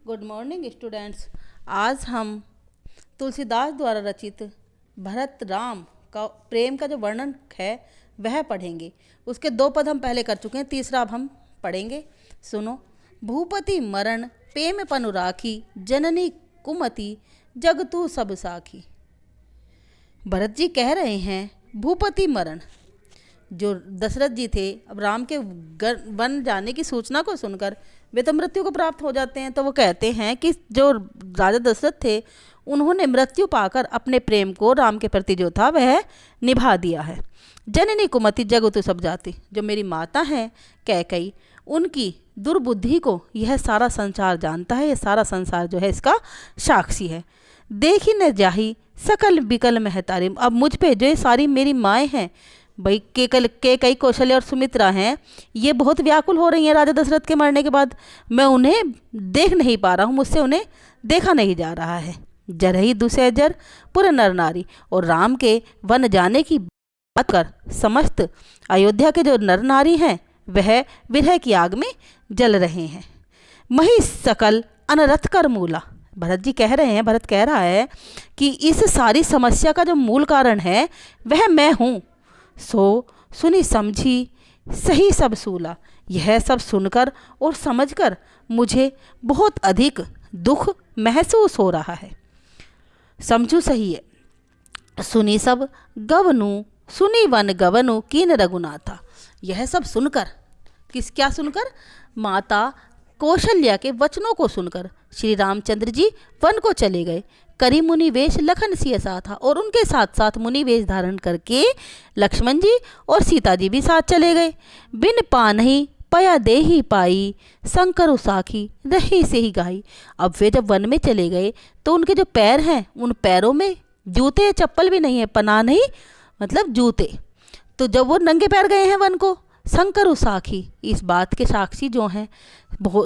Good morning students. आज हम तुलसीदास द्वारा रचित भरत राम का प्रेम का जो वर्णन है वह पढ़ेंगे। उसके 2 पद हम पहले कर चुके हैं, तीसरा अब हम पढ़ेंगे। सुनो। भूपति मरण प्रेम पनु राखी, जननी कुमति जग तू सब साखी। भरत जी कह रहे हैं भूपति मरण, जो दशरथ जी थे, अब राम के वन जाने की सूचना को सुनकर वे तो मृत्यु को प्राप्त हो जाते हैं। तो वो कहते हैं कि जो राजा दशरथ थे उन्होंने मृत्यु पाकर अपने प्रेम को राम के प्रति जो था वह निभा दिया है। जननी कुमति जगतु सब जाति, जो मेरी माता हैं कैकई, उनकी दुर्बुद्धि को यह सारा संसार जानता है। यह सारा संसार जो है इसका साक्षी है। देखी न जाही सकल बिकल महतारी, अब मुझ पे जो ये सारी मेरी माएँ हैं भाई, कई कौशल्य और सुमित्रा हैं, ये बहुत व्याकुल हो रही हैं राजा दशरथ के मरने के बाद। मैं उन्हें देख नहीं पा रहा हूँ, मुझसे उन्हें देखा नहीं जा रहा है। जरही दुसह जर पुर नर नारी, और राम के वन जाने की बात कर समस्त अयोध्या के जो नर नारी हैं वह विरह की आग में जल रहे हैं। मही सकल अनरथ कर मूला, भरत जी कह रहे हैं, भरत कह रहा है कि इस सारी समस्या का जो मूल कारण है वह मैं हूँ। सो सुनी समझी सही सब सूला, यह सब सुनकर और समझकर मुझे बहुत अधिक दुख महसूस हो रहा है। समझू सही है। सुनी सब गवनु सुनी वन गवनु कीन रघुनाथा, यह सब सुनकर क्या सुनकर? माता कौशल्या के वचनों को सुनकर श्री रामचंद्र जी वन को चले गए। करी मुनि वेश लखन सिय साथा, और उनके साथ साथ मुनि वेश धारण करके लक्ष्मण जी और सीता जी भी साथ चले गए। बिन पानहि पया देही पाई, शंकर साखी रही से ही गाई। अब वे जब वन में चले गए तो उनके जो पैर हैं उन पैरों में जूते चप्पल भी नहीं है, पना नहीं मतलब जूते। तो जब वो नंगे पैर गए हैं वन को, शंकर साखी, इस बात के साक्षी जो हैं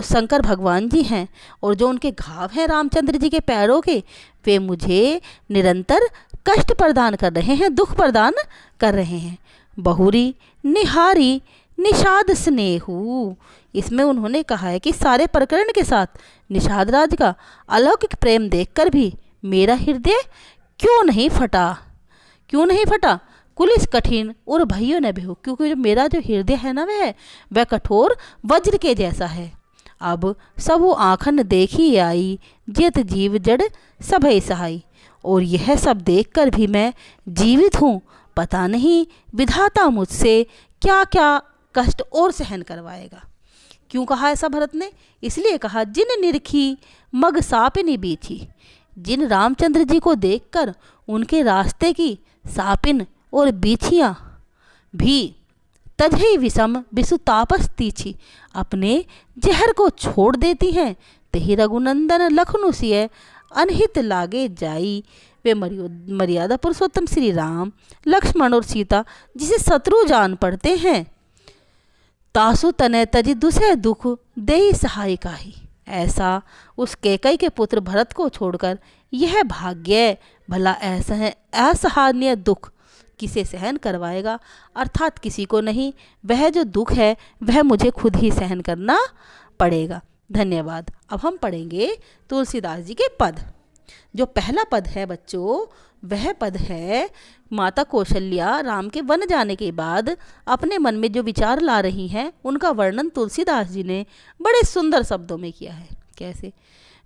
शंकर भगवान जी हैं, और जो उनके घाव हैं रामचंद्र जी के पैरों के, वे मुझे निरंतर कष्ट प्रदान कर रहे हैं, दुख प्रदान कर रहे हैं। बहुरी निहारी निषाद स्नेहू, इसमें उन्होंने कहा है कि सारे प्रकरण के साथ निषाद राज का अलौकिक प्रेम देखकर भी मेरा हृदय क्यों नहीं फटा? क्यों नहीं फटा? कुलिस कठिन और भइयो न बेहू, क्योंकि जो मेरा जो हृदय है ना वह कठोर वज्र के जैसा है। अब सबो आँखन देखी आई, जित जीव जड़ सभय सहाई, और यह सब देखकर भी मैं जीवित हूँ। पता नहीं विधाता मुझसे क्या क्या कष्ट और सहन करवाएगा। क्यों कहा ऐसा भरत ने? इसलिए कहा जिन निरखी मग सापिनी बीछी, जिन रामचंद्र जी को देखकर उनके रास्ते की सापिन और बीछियाँ भी तजही विषम विसुतापस तीछी, अपने जहर को छोड़ देती हैं। तही रघुनंदन लखनु सिय अनहित लागे जाई, वे मर्यादा पुरुषोत्तम श्री राम लक्ष्मण और सीता जिसे शत्रु जान पड़ते हैं, तासु तनय तजि दुसह दुख देही सहायिका ही। ऐसा उस कैकई के पुत्र भरत को छोड़कर यह भाग्य भला ऐसा है असहनीय दुख किसे सहन करवाएगा? अर्थात किसी को नहीं। वह जो दुख है वह मुझे खुद ही सहन करना पड़ेगा। धन्यवाद। अब हम पढ़ेंगे तुलसीदास जी के पद। जो पहला पद है बच्चों, वह पद है माता कौशल्या राम के वन जाने के बाद अपने मन में जो विचार ला रही हैं उनका वर्णन तुलसीदास जी ने बड़े सुंदर शब्दों में किया है। कैसे?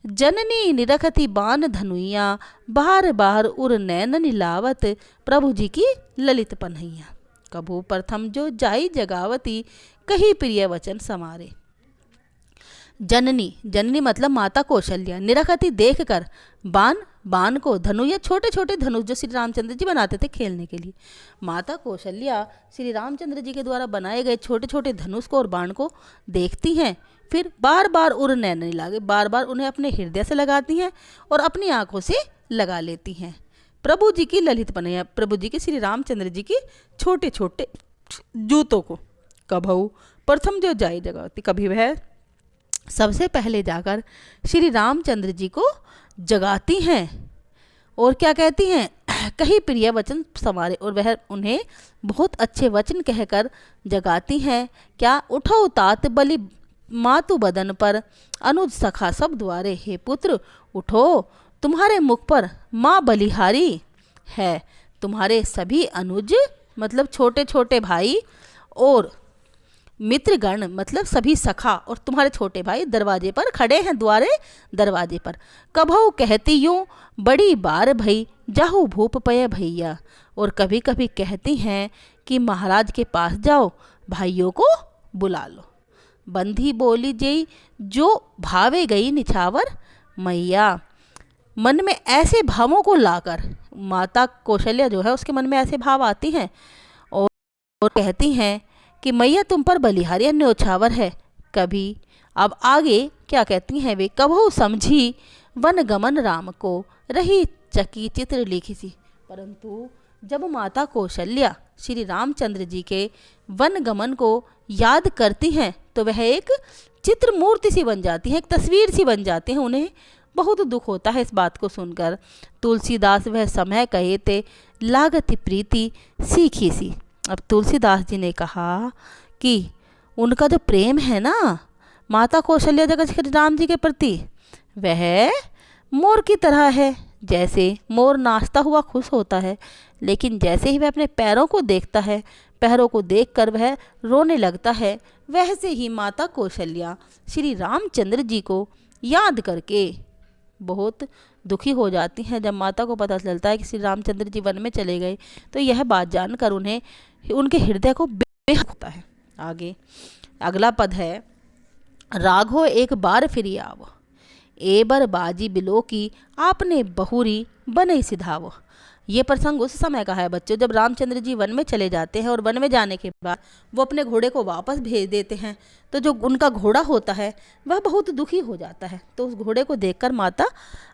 जननी निरखती बान धनुइया, बाहर बाहर उर नैन नीलावत, प्रभु जी की ललित पन्हैया। कभू प्रथम जो जाई जगावती, कही प्रिय वचन समारे। जननी, जननी मतलब माता कौशल्या, निरखती देख कर बान को, धनु या छोटे छोटे धनुष जो श्री रामचंद्र जी बनाते थे खेलने के लिए, माता कौशल्या श्री रामचंद्र जी के द्वारा बनाए गए छोटे छोटे धनुष को और बाण को देखती हैं। फिर बार बार उर नैन नहीं लागे, बार बार उन्हें अपने हृदय से लगाती हैं और अपनी आंखों से लगा लेती हैं। प्रभु जी की ललित पन्हैया, प्रभु जी के श्री रामचंद्र जी की छोटे छोटे जूतों को। कभू प्रथम जो जाई जगावती, कभी वह सबसे पहले जाकर श्री रामचंद्र जी को जगाती हैं और क्या कहती हैं? कहीं प्रिय वचन संवारे, और वह उन्हें बहुत अच्छे वचन कहकर जगाती हैं। क्या? उठो तात बलि मातु बदन पर अनुज सखा सब द्वारे, हे पुत्र उठो, तुम्हारे मुख पर माँ बलिहारी है। तुम्हारे सभी अनुज मतलब छोटे छोटे भाई और मित्रगण मतलब सभी सखा और तुम्हारे छोटे भाई दरवाजे पर खड़े हैं, द्वारे दरवाजे पर। कभऊ कहती यूँ बड़ी बार भई, जाहू भूप पय भैया। और कभी कभी कहती हैं कि महाराज के पास जाओ, भाइयों को बुला लो। बंधी बोली जेई जो भावे गई निछावर मैया। मन में ऐसे भावों को लाकर माता कौशल्या जो है उसके मन में ऐसे भाव आती हैं और कहती हैं कि मैया तुम पर बलिहारी न्योछावर है। कभी अब आगे क्या कहती हैं वे, कभू समझी वन गमन राम को, रही चकी चित्र लिखी सी। परंतु जब माता कौशल्या श्री रामचंद्र जी के वन गमन को याद करती हैं तो वह एक चित्र मूर्ति सी बन जाती है, एक तस्वीर सी बन जाती है। उन्हें बहुत दुख होता है इस बात को सुनकर। तुलसीदास वह समय कहे ते लागति प्रीति सीखी सी। अब तुलसीदास जी ने कहा कि उनका जो प्रेम है ना माता कौशल्या जगत श्री राम जी के प्रति, वह मोर की तरह है। जैसे मोर नाचता हुआ खुश होता है, लेकिन जैसे ही वह अपने पैरों को देखता है, पैरों को देखकर वह रोने लगता है, वैसे ही माता कौशल्या श्री रामचंद्र जी को याद करके बहुत दुखी हो जाती हैं। जब माता को पता चलता है कि श्री रामचंद्र जी वन में चले गए तो यह बात जानकर उन्हें उनके हृदय को बेहद होता है। आगे अगला पद है, राघो एक बार फिर आवो, ए बर बाजी बिलो की आपने बहुरी बने सिधावो। ये प्रसंग उस समय का है बच्चों जब रामचंद्र जी वन में चले जाते हैं और वन में जाने के बाद वो अपने घोड़े को वापस भेज देते हैं। तो जो उनका घोड़ा होता है वह बहुत दुखी हो जाता है। तो उस घोड़े को देखकर माता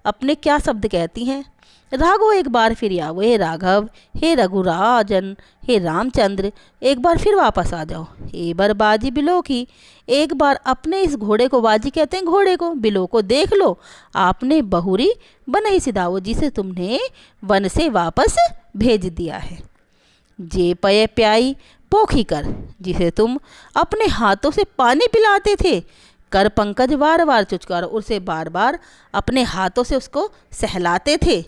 अपने क्या शब्द कहती हैं, राघो एक बार फिर आओ, हे राघव, हे रघुराजन, हे रामचंद्र, एक बार फिर वापस आ जाओ। ए बार बाजी बिलो की, एक बार अपने इस घोड़े को, बाजी कहते हैं घोड़े को, बिलो को देख लो, आपने बहुरी बनई सिधाओ, जिसे तुमने वन से वापस भेज दिया है। जे पय प्याई पोखी कर, जिसे तुम अपने हाथों से पानी पिलाते थे, कर पंकज बार बार चुचकार, उसे बार बार अपने हाथों से उसको सहलाते थे।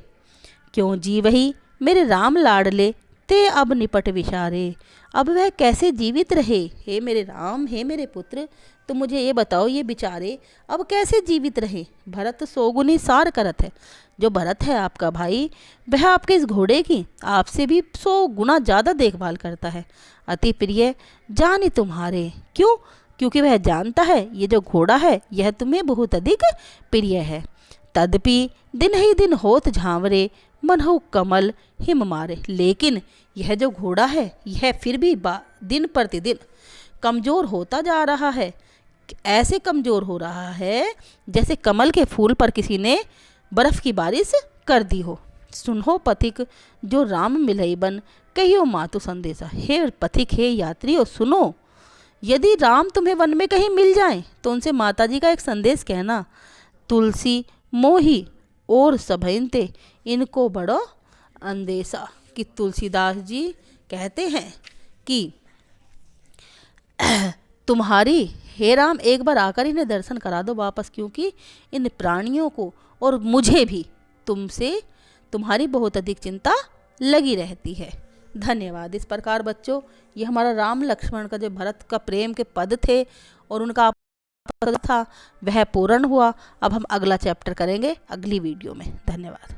क्यों जी वही मेरे राम लाडले, ते अब निपट विचारे, अब वह कैसे जीवित रहे। हे मेरे राम, हे मेरे पुत्र, तो मुझे ये बताओ ये बेचारे अब कैसे जीवित रहे। भरत सोगुनी सार करत है, जो भरत है आपका भाई वह आपके इस घोड़े की आपसे भी 100 गुना ज़्यादा देखभाल करता है। अति प्रिय जानी तुम्हारे, क्यों, क्योंकि वह जानता है ये जो घोड़ा है यह तुम्हें बहुत अधिक प्रिय है। तदपि दिन ही दिन होत झांवरे, मनहु कमल हिम मारे, लेकिन यह जो घोड़ा है यह फिर भी दिन प्रतिदिन कमज़ोर होता जा रहा है। ऐसे कमज़ोर हो रहा है जैसे कमल के फूल पर किसी ने बर्फ़ की बारिश कर दी हो। सुनो पथिक जो राम मिलई बन, कहियो मातु संदेशा। हे पथिक, हे यात्रियों सुनो, यदि राम तुम्हें वन में कहीं मिल जाएं तो उनसे माता जी का एक संदेश कहना, तुलसी मोही और सभयंते, इनको बड़ो अंदेशा। कि तुलसीदास जी कहते हैं कि तुम्हारी, हे राम एक बार आकर इन्हें दर्शन करा दो वापस, क्योंकि इन प्राणियों को और मुझे भी तुमसे तुम्हारी बहुत अधिक चिंता लगी रहती है। धन्यवाद। इस प्रकार बच्चों ये हमारा राम लक्ष्मण का जो भरत का प्रेम के पद थे और उनका पद था वह पूर्ण हुआ। अब हम अगला चैप्टर करेंगे अगली वीडियो में। धन्यवाद।